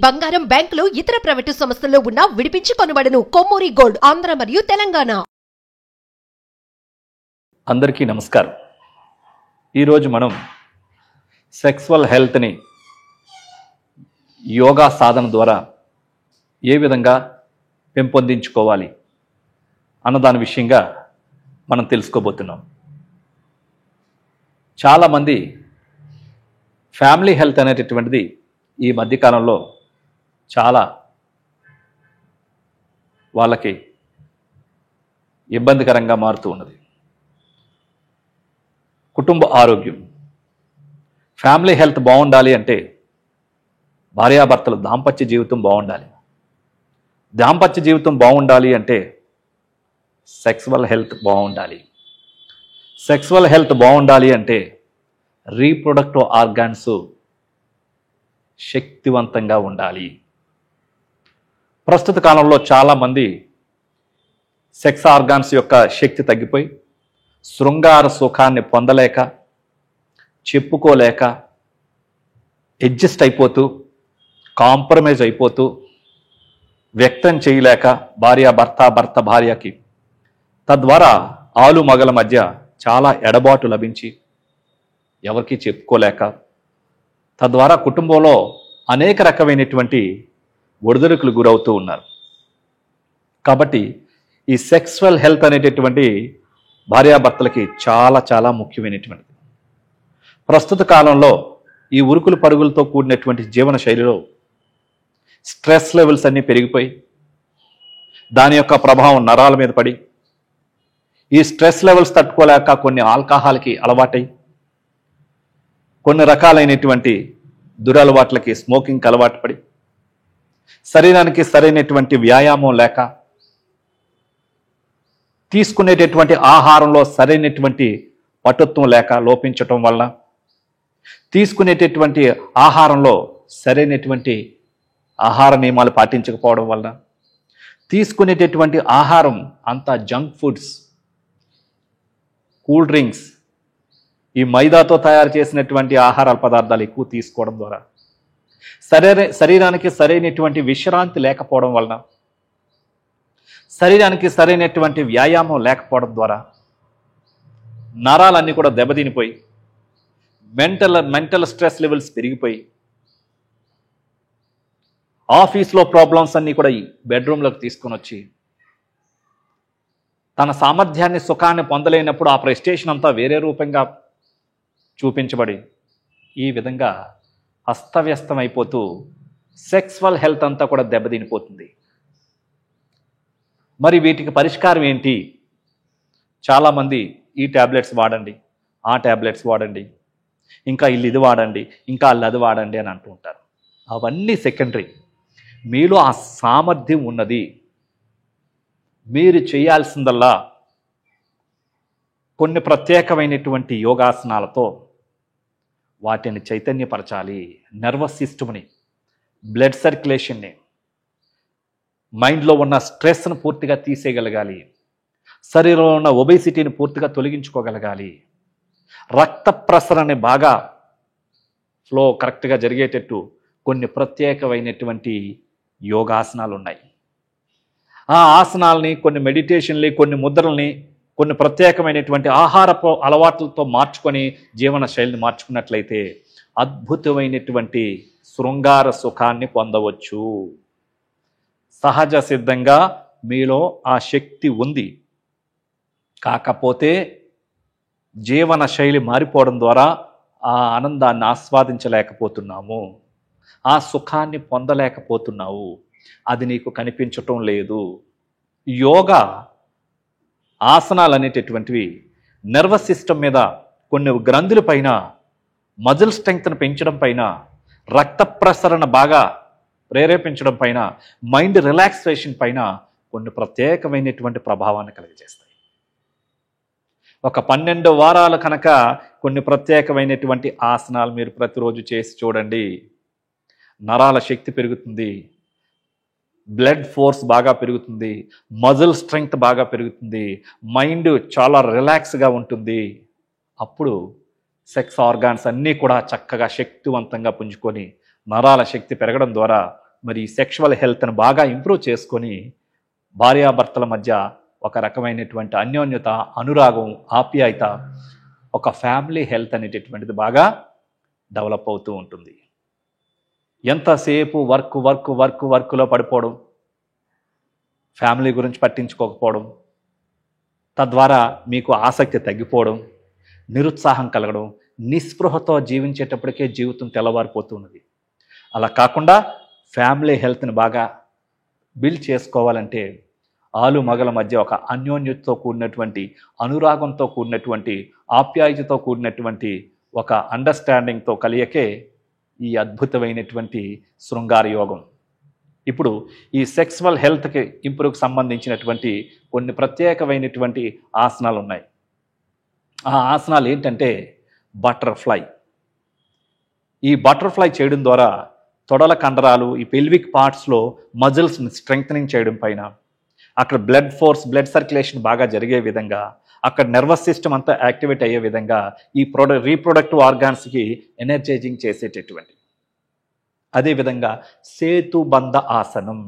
బంగారం, బ్యాంకులు, ఇతర ప్రైవేటు సంస్థల్లో ఉన్న విడిపించి కొనబడును. కొమ్మూరి గోల్డ్, ఆంధ్ర మరియు తెలంగాణ. అందరికీ నమస్కారం. ఈరోజు మనం సెక్సువల్ హెల్త్ని యోగా సాధన ద్వారా ఏ విధంగా పెంపొందించుకోవాలి అన్నదాని విషయంగా మనం తెలుసుకోబోతున్నాం. చాలామంది ఫ్యామిలీ హెల్త్ అనేటటువంటిది ఈ మధ్యకాలంలో చాలా వాళ్ళకి ఇబ్బందికరంగా మారుతూ ఉన్నది. కుటుంబ ఆరోగ్యం, ఫ్యామిలీ హెల్త్ బాగుండాలి అంటే భార్యాభర్తలు దాంపత్య జీవితం బాగుండాలి. దాంపత్య జీవితం బాగుండాలి అంటే సెక్సువల్ హెల్త్ బాగుండాలి. సెక్సువల్ హెల్త్ బాగుండాలి అంటే రీప్రొడక్టివ్ ఆర్గాన్స్ శక్తివంతంగా ఉండాలి. ప్రస్తుత కాలంలో చాలామంది సెక్స్ ఆర్గాన్స్ యొక్క శక్తి తగ్గిపోయి శృంగార సుఖాన్ని పొందలేక, చెప్పుకోలేక, అడ్జస్ట్ అయిపోతూ, కాంప్రమైజ్ అయిపోతూ, వ్యక్తం చేయలేక భర్త భార్యకి, తద్వారా ఆలు మగల మధ్య చాలా ఎడబాటు లభించి ఎవరికి చెప్పుకోలేక, తద్వారా కుటుంబంలో అనేక రకమైనటువంటి ఒడిదుడుకులు గురవుతూ ఉన్నారు. కాబట్టి ఈ సెక్సువల్ హెల్త్ అనేటటువంటి భార్యాభర్తలకి చాలా చాలా ముఖ్యమైనటువంటిది. ప్రస్తుత కాలంలో ఈ ఉరుకులు పరుగులతో కూడినటువంటి జీవన శైలిలో స్ట్రెస్ లెవెల్స్ అన్నీ పెరిగిపోయి దాని యొక్క ప్రభావం నరాల మీద పడి ఈ స్ట్రెస్ లెవెల్స్ తట్టుకోలేక కొన్ని ఆల్కహాల్కి అలవాటై కొన్ని రకాలైనటువంటి దురలవాట్లకి, స్మోకింగ్కి అలవాటు పడి శరీరానికి సరైనటువంటి వ్యాయామం లేక, తీసుకునేటటువంటి ఆహారంలో సరైనటువంటి పటుత్వం లేక లోపించటం వల్ల, తీసుకునేటటువంటి ఆహారంలో సరైనటువంటి ఆహార నియమాలు పాటించకపోవడం వల్ల, తీసుకునేటటువంటి ఆహారం అంతా జంక్ ఫుడ్స్, కూల్ డ్రింక్స్, ఈ మైదాతో తయారు చేసినటువంటి ఆహార పదార్థాలు ఎక్కువ తీసుకోవడం ద్వారా, శరీరానికి సరైనటువంటి విశ్రాంతి లేకపోవడం వలన, శరీరానికి సరైనటువంటి వ్యాయామం లేకపోవడం ద్వారా నరాలన్నీ కూడా దెబ్బతినిపోయి మెంటల్ స్ట్రెస్ లెవెల్స్ పెరిగిపోయి ఆఫీస్లో ప్రాబ్లమ్స్ అన్నీ కూడా ఈ బెడ్రూమ్లోకి తీసుకొని వచ్చి తన సామర్థ్యాన్ని, సుఖాన్ని పొందలేనప్పుడు ఆ ప్రెస్టేషన్ అంతా వేరే రూపంగా చూపించబడి ఈ విధంగా అస్తవ్యస్తమైపోతూ సెక్సువల్ హెల్త్ అంతా కూడా దెబ్బతినిపోతుంది. మరి వీటికి పరిష్కారం ఏంటి? చాలామంది ఈ ట్యాబ్లెట్స్ వాడండి, ఆ ట్యాబ్లెట్స్ వాడండి, ఇంకా ఇది వాడండి, ఇంకా అది వాడండి అని అంటూ ఉంటారు. అవన్నీ సెకండరీ. మీలో ఆ సామర్థ్యం ఉన్నది. మీరు చేయాల్సిందల్లా కొన్ని ప్రత్యేకమైనటువంటి యోగాసనాలతో వాటిని చైతన్యపరచాలి. నర్వస్ సిస్టమ్ని, బ్లడ్ సర్క్యులేషన్ని, మైండ్లో ఉన్న స్ట్రెస్ను పూర్తిగా తీసేయగలగాలి. శరీరంలో ఉన్న ఒబేసిటీని పూర్తిగా తొలగించుకోగలగాలి. రక్త ప్రసరణని బాగా ఫ్లో కరెక్ట్గా జరిగేటట్టు కొన్ని ప్రత్యేకమైనటువంటి యోగాసనాలు ఉన్నాయి. ఆ ఆసనాలని, కొన్ని మెడిటేషన్లు, కొన్ని ముద్రల్ని, కొన్ని ప్రత్యేకమైనటువంటి ఆహారపు అలవాట్లతో మార్చుకొని జీవన శైలిని మార్చుకున్నట్లయితే అద్భుతమైనటువంటి శృంగార సుఖాన్ని పొందవచ్చు. సహజ సిద్ధంగా మీలో ఆ శక్తి ఉంది. కాకపోతే జీవన శైలి మారిపోవడం ద్వారా ఆ ఆనందాన్ని ఆస్వాదించలేకపోతున్నాము, ఆ సుఖాన్ని పొందలేకపోతున్నావు. అది నీకు కనిపించటం లేదు. యోగా ఆసనాలు అనేటటువంటివి నర్వస్ సిస్టమ్ మీద, కొన్ని గ్రంథుల పైన, మజిల్ స్ట్రెంగ్త్ను పెంచడం పైన, రక్త ప్రసరణ బాగా ప్రేరేపించడం పైన, మైండ్ రిలాక్సేషన్ పైన కొన్ని ప్రత్యేకమైనటువంటి ప్రభావాన్ని కలిగజేస్తాయి. ఒక 12 వారాలు కనుక కొన్ని ప్రత్యేకమైనటువంటి ఆసనాలు మీరు ప్రతిరోజు చేసి చూడండి. నరాల శక్తి పెరుగుతుంది, బ్లడ్ ఫోర్స్ బాగా పెరుగుతుంది, మజిల్ స్ట్రెంగ్త్ బాగా పెరుగుతుంది, మైండ్ చాలా రిలాక్స్గా ఉంటుంది. అప్పుడు సెక్స్ ఆర్గాన్స్ అన్నీ కూడా చక్కగా శక్తివంతంగా పుంజుకొని నరాల శక్తి పెరగడం ద్వారా మరి సెక్షువల్ హెల్త్ని బాగా ఇంప్రూవ్ చేసుకొని భార్యాభర్తల మధ్య ఒక రకమైనటువంటి అన్యోన్యత, అనురాగం, ఆప్యాయత, ఒక ఫ్యామిలీ హెల్త్ అనేటటువంటిది బాగా డెవలప్ అవుతూ ఉంటుంది. ఎంతసేపు వర్క్లో పడిపోవడం, ఫ్యామిలీ గురించి పట్టించుకోకపోవడం, తద్వారా మీకు ఆసక్తి తగ్గిపోవడం, నిరుత్సాహం కలగడం, నిస్పృహతో జీవించేటప్పటికే జీవితం తెల్లవారిపోతున్నది. అలా కాకుండా ఫ్యామిలీ హెల్త్ని బాగా బిల్డ్ చేసుకోవాలంటే ఆలు మగల మధ్య ఒక అన్యోన్యతతో కూడినటువంటి, అనురాగంతో కూడినటువంటి, ఆప్యాయతతో కూడినటువంటి ఒక అండర్స్టాండింగ్తో కలియకే ఈ అద్భుతమైనటువంటి శృంగార యోగం. ఇప్పుడు ఈ సెక్సువల్ హెల్త్కి ఇంప్రూవ్కి సంబంధించినటువంటి కొన్ని ప్రత్యేకమైనటువంటి ఆసనాలు ఉన్నాయి. ఆ ఆసనాలు ఏంటంటే బటర్ఫ్లై. ఈ బటర్ఫ్లై చేయడం ద్వారా తొడల కండరాలు, ఈ పెల్విక్ పార్ట్స్లో మజిల్స్ని స్ట్రెంగ్థనింగ్ చేయడం పైన, అక్కడ బ్లడ్ సర్క్యులేషన్ బాగా జరిగే విధంగా, అక్కడ నర్వస్ సిస్టమ్ అంతా యాక్టివేట్ అయ్యే విధంగా ఈ రీప్రొడక్టివ్ ఆర్గాన్స్కి ఎనర్జైజింగ్ చేసేటటువంటి. అదేవిధంగా సేతుబంధ ఆసనం.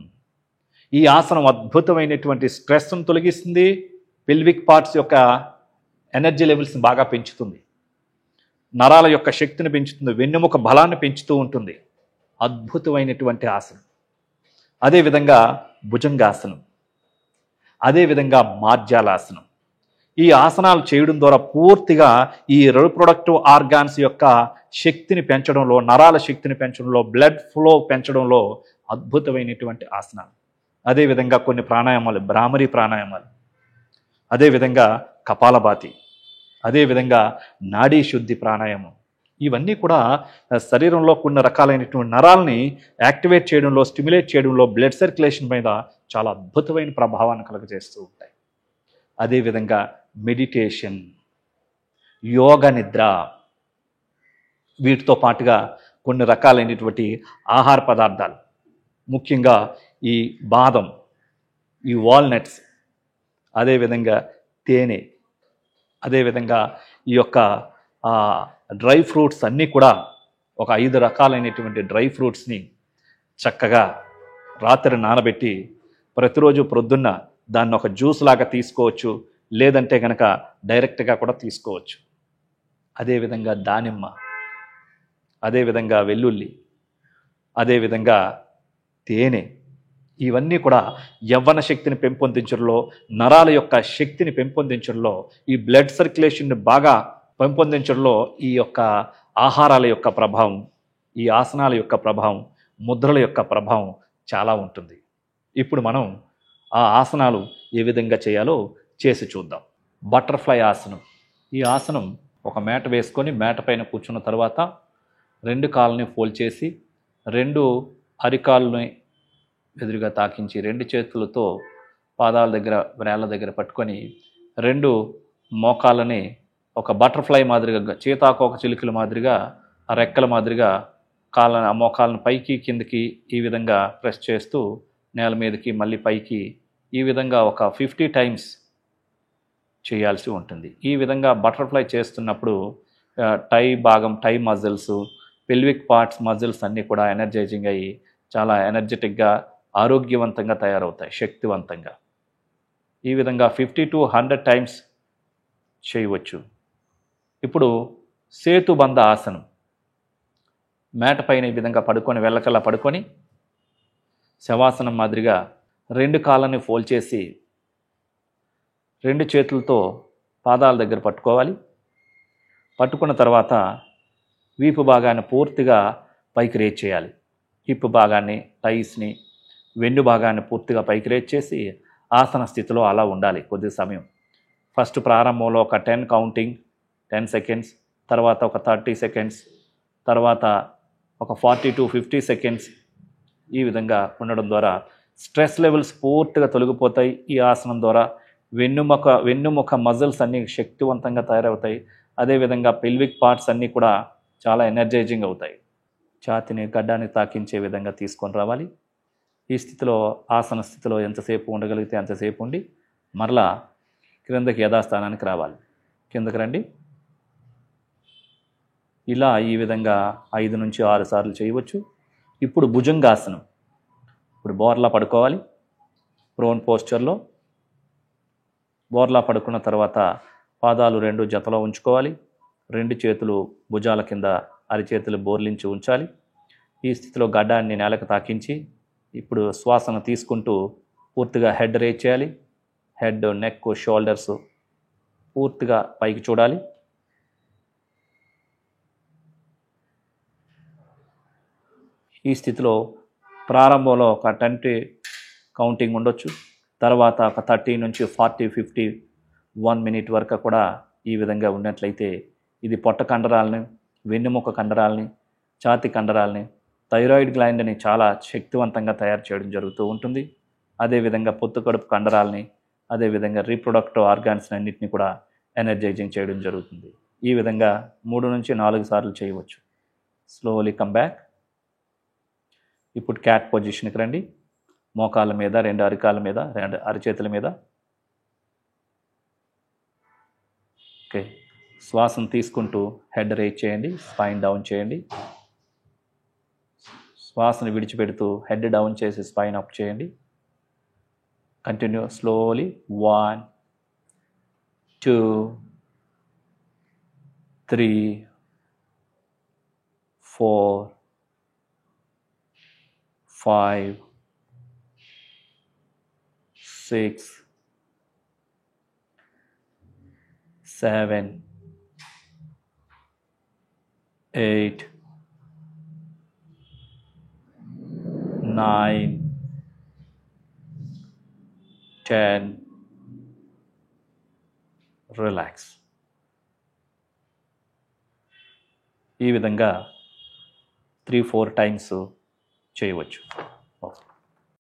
ఈ ఆసనం అద్భుతమైనటువంటి స్ట్రెస్ను తొలగిస్తుంది, పెల్విక్ పార్ట్స్ యొక్క ఎనర్జీ లెవెల్స్ని బాగా పెంచుతుంది, నరాల యొక్క శక్తిని పెంచుతుంది, వెన్నెముక బలాన్ని పెంచుతూ ఉంటుంది. అద్భుతమైనటువంటి ఆసనం. అదేవిధంగా భుజంగాసనం, అదేవిధంగా మార్జాలాసనం. ఈ ఆసనాలు చేయడం ద్వారా పూర్తిగా ఈ రీప్రొడక్టివ్ ఆర్గాన్స్ యొక్క శక్తిని పెంచడంలో, నరాల శక్తిని పెంచడంలో, బ్లడ్ ఫ్లో పెంచడంలో అద్భుతమైనటువంటి ఆసనాలు. అదేవిధంగా కొన్ని ప్రాణాయామాలు, భ్రామరీ ప్రాణాయామాలు, అదేవిధంగా కపాలభాతి, అదేవిధంగా నాడీ శుద్ధి ప్రాణాయామం. ఇవన్నీ కూడా శరీరంలో కొన్ని రకాలైనటువంటి నరాలని యాక్టివేట్ చేయడంలో, స్టిమ్యులేట్ చేయడంలో, బ్లడ్ సర్క్యులేషన్ మీద చాలా అద్భుతమైన ప్రభావాన్ని కలుగజేస్తూ ఉంటాయి. అదేవిధంగా మెడిటేషన్, యోగ నిద్ర, వీటితో పాటుగా కొన్ని రకాలైనటువంటి ఆహార పదార్థాలు, ముఖ్యంగా ఈ బాదం, ఈ వాల్నట్స్, అదేవిధంగా తేనె, అదేవిధంగా ఈ యొక్క డ్రై ఫ్రూట్స్ అన్నీ కూడా ఒక 5 రకాలైనటువంటి డ్రై ఫ్రూట్స్ని చక్కగా రాత్రి నానబెట్టి ప్రతిరోజు ప్రొద్దున్న దాన్ని ఒక జ్యూస్ లాగా తీసుకోవచ్చు, లేదంటే కనుక డైరెక్ట్గా కూడా తీసుకోవచ్చు. అదేవిధంగా దానిమ్మ, అదేవిధంగా వెల్లుల్లి, అదేవిధంగా తేనె, ఇవన్నీ కూడా యవ్వన శక్తిని పెంపొందించడంలో, నరాల యొక్క శక్తిని పెంపొందించడంలో, ఈ బ్లడ్ సర్క్యులేషన్ని బాగా పెంపొందించడంలో ఈ యొక్క ఆహారాల యొక్క ప్రభావం, ఈ ఆసనాల యొక్క ప్రభావం, ముద్రల యొక్క ప్రభావం చాలా ఉంటుంది. ఇప్పుడు మనం ఆ ఆసనాలు ఏ విధంగా చేయాలో చేసి చూద్దాం. బటర్ఫ్లై ఆసనం. ఈ ఆసనం ఒక మేట వేసుకొని మేట పైన కూర్చున్న తర్వాత 2 కాళ్ళని ఫోల్డ్ చేసి 2 అరికాళ్ళని ఎదురుగా తాకించి 2 చేతులతో పాదాల దగ్గర, వ్రేళ్ళ దగ్గర పట్టుకొని 2 మోకాళ్ళని ఒక బటర్ఫ్లై మాదిరిగా, చీతాకోక చిలుకల మాదిరిగా, ఆ రెక్కల మాదిరిగా ఆ మోకాళ్ళని పైకి కిందకి ఈ విధంగా ప్రెస్ చేస్తూ నేల మీదకి మళ్ళీ పైకి ఈ విధంగా ఒక 50 టైమ్స్ చేయాల్సి ఉంటుంది. ఈ విధంగా బటర్ఫ్లై చేస్తున్నప్పుడు టై మజిల్స్, పెల్విక్ పార్ట్స్ మజిల్స్ అన్నీ కూడా ఎనర్జైజింగ్ అయ్యి చాలా ఎనర్జెటిక్గా, ఆరోగ్యవంతంగా తయారవుతాయి, శక్తివంతంగా. ఈ విధంగా 50 to 100 టైమ్స్ చేయవచ్చు. ఇప్పుడు సేతుబంధ ఆసనం. మేట పైన ఈ విధంగా పడుకొని, వెళ్ళకల్లా పడుకొని శవాసనం మాదిరిగా 2 కాళ్ళని ఫోల్డ్ చేసి 2 చేతులతో పాదాల దగ్గర పట్టుకోవాలి. పట్టుకున్న తర్వాత వీపు భాగాన్ని పూర్తిగా పైకి రేజ్ చేయాలి. హిప్ భాగాన్ని, టైస్ని, వెన్ను భాగాన్ని పూర్తిగా పైకి రేజ్ చేసి ఆసన స్థితిలో అలా ఉండాలి కొద్ది సమయం. ఫస్ట్ ప్రారంభంలో ఒక 10 కౌంటింగ్, 10 సెకండ్స్, తర్వాత ఒక 30 సెకండ్స్, తర్వాత ఒక 40 to 50 సెకండ్స్. ఈ విధంగా ఉండడం ద్వారా స్ట్రెస్ లెవెల్స్ పూర్తిగా తొలగిపోతాయి. ఈ ఆసనం ద్వారా వెన్నుముక మజిల్స్ అన్నీ శక్తివంతంగా తయారవుతాయి. అదేవిధంగా పెల్విక్ పార్ట్స్ అన్నీ కూడా చాలా ఎనర్జైజింగ్ అవుతాయి. ఛాతిని, గడ్డాన్ని తాకించే విధంగా తీసుకొని రావాలి. ఈ స్థితిలో, ఆసన స్థితిలో ఎంతసేపు ఉండగలిగితే అంతసేపు ఉండి మరలా క్రిందకి యథాస్థానానికి రావాలి. కిందకి రండి. ఇలా ఈ విధంగా 5 నుంచి 6 సార్లు చేయవచ్చు. ఇప్పుడు భుజంగాసనం. ఇప్పుడు బోర్లా పడుకోవాలి. ప్రోన్ పోస్చర్లో బోర్లా పడుకున్న తర్వాత పాదాలు 2 జతలో ఉంచుకోవాలి. 2 చేతులు భుజాల కింద అరిచేతులు బోర్లించి ఉంచాలి. ఈ స్థితిలో గడ్డాన్ని నేలకు తాకించి ఇప్పుడు శ్వాసను తీసుకుంటూ పూర్తిగా హెడ్ రేజ్ చేయాలి. హెడ్, నెక్, షోల్డర్స్ పూర్తిగా పైకి చూడాలి. ఈ స్థితిలో ప్రారంభంలో ఒక 20 కౌంటింగ్ ఉండొచ్చు. తర్వాత ఒక 30 నుంచి 40, 50, 1 మినిట్ వరకు కూడా ఈ విధంగా ఉన్నట్లయితే ఇది పొట్ట కండరాలని, వెన్నెముక కండరాలని, ఛాతీ కండరాలని, థైరాయిడ్ గ్లాండ్ని చాలా శక్తివంతంగా తయారు చేయడం జరుగుతూ ఉంటుంది. అదేవిధంగా పొత్తు కడుపు కండరాలని, అదేవిధంగా రీప్రొడక్టివ్ ఆర్గాన్స్ని అన్నింటినీ కూడా ఎనర్జైజింగ్ చేయడం జరుగుతుంది. ఈ విధంగా 3 నుంచి 4 సార్లు చేయవచ్చు. Slowly come back. ఇప్పుడు క్యాట్ పొజిషన్కి రండి. మోకాళ్ళ మీద, 2 అరికాల మీద, 2 అరిచేతుల మీద. ఓకే, శ్వాసను తీసుకుంటూ హెడ్ రేజ్ చేయండి, స్పైన్ డౌన్ చేయండి. శ్వాసను విడిచిపెడుతూ హెడ్ డౌన్ చేసి స్పైన్ అప్ చేయండి. Continue slowly. 1, 2, 3, 4, 5, 6, 7, 8, 9, 10. రిలాక్స్. ఈ విధంగా 3-4 టైమ్స్ చేయవచ్చు. ఓకే.